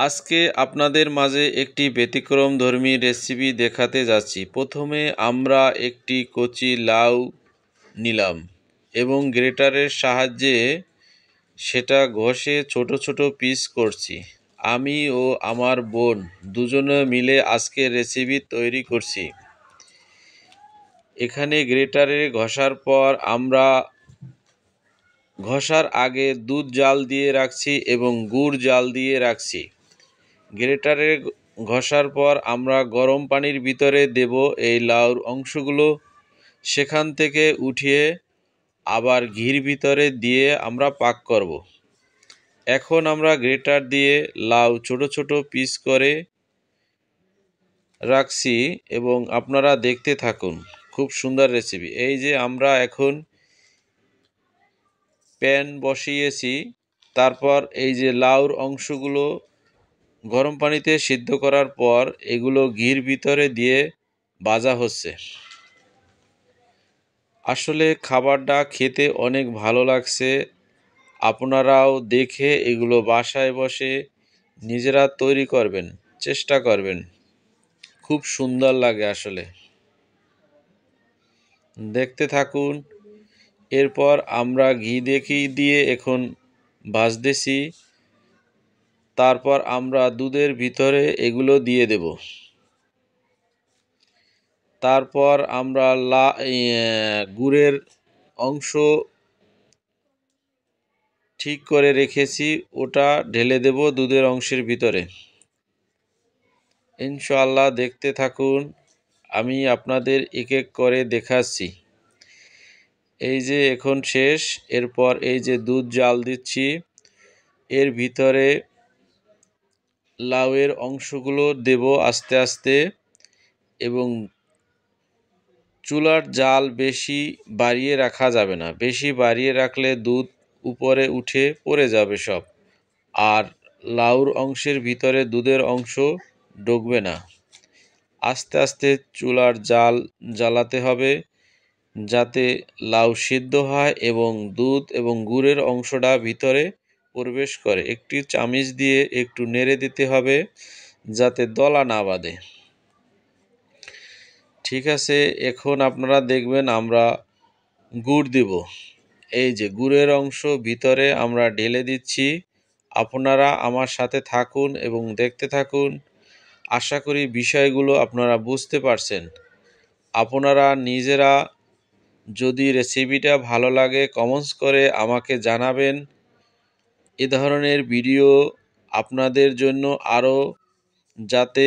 আজকে আপনাদের মাঝে একটি ব্যতিক্রমধর্মী রেসিপি দেখাতে যাচ্ছি। প্রথমে আমরা একটি কচি লাউ নিলাম এবং গ্রেটারের সাহায্যে সেটা ঘষে ছোট ছোট পিস করছি। আমি ও আমার বোন দুজনে মিলে আজকে রেসিপি তৈরি করছি। এখানে গ্রেটারে ঘষার পর আমরা ঘষার আগে দুধ জাল দিয়ে রাখছি এবং গুড় জাল দিয়ে রাখছি। গ্রেটারে ঘষার পর আমরা গরম পানির ভিতরে দেব এই লাউর অংশগুলো, সেখান থেকে উঠিয়ে আবার ঘির ভিতরে দিয়ে আমরা পাক করব। এখন আমরা গ্রেটার দিয়ে লাউ ছোট ছোট পিস করে রাখছি এবং আপনারা দেখতে থাকুন। খুব সুন্দর রেসিপি। এই যে আমরা এখন প্যান বসিয়েছি, তারপর এই যে লাউর অংশগুলো গরম পানিতে সিদ্ধ করার পর এগুলো ঘির ভিতরে দিয়ে ভাজা হচ্ছে। আসলে খাবারটা খেতে অনেক ভালো লাগছে। আপনারাও দেখে এগুলো বাসায় বসে নিজেরা তৈরি করবেন, চেষ্টা করবেন। খুব সুন্দর লাগে আসলে। দেখতে থাকুন। এরপর আমরা ঘি দিয়ে এখন ভাজতেছি। তারপর আমরা দুধের ভিতরে এগুলো দিয়ে দেব। তারপর আমরা গুড়ের অংশ ঠিক করে রেখেছি, ওটা ঢেলে দেব দুধের অংশের ভিতরে। ইনশাআল্লাহ দেখতে থাকুন, আমি আপনাদের এক এক করে দেখাচ্ছি। এই যে এখন শেষ। এরপর এই যে দুধ জাল দিচ্ছি, এর ভিতরে লাউয়ের অংশগুলো দেব আস্তে আস্তে, এবং চুলার জাল বেশি বাড়িয়ে রাখা যাবে না। বেশি বাড়িয়ে রাখলে দুধ উপরে উঠে পড়ে যাবে সব, আর লাউর অংশের ভিতরে দুধের অংশ ঢুকবে না। আস্তে আস্তে চুলার জাল জ্বালাতে হবে যাতে লাউ সিদ্ধ হয় এবং দুধ এবং গুড়ের অংশটা ভিতরে প্রবেশ করে। একটি চামচ দিয়ে একটু নেড়ে দিতে হবে যাতে দলা না বাঁধে। ঠিক আছে, এখন আপনারা দেখবেন আমরা গুড় দিব। এই যে গুড়ের অংশ ভিতরে আমরা ঢেলে দিচ্ছি। আপনারা আমার সাথে থাকুন এবং দেখতে থাকুন। আশা করি বিষয়গুলো আপনারা বুঝতে পারছেন। আপনারা নিজেরা যদি রেসিপিটা ভালো লাগে কমেন্টস করে আমাকে জানাবেন। এ ধরনের ভিডিও আপনাদের জন্য আরও যাতে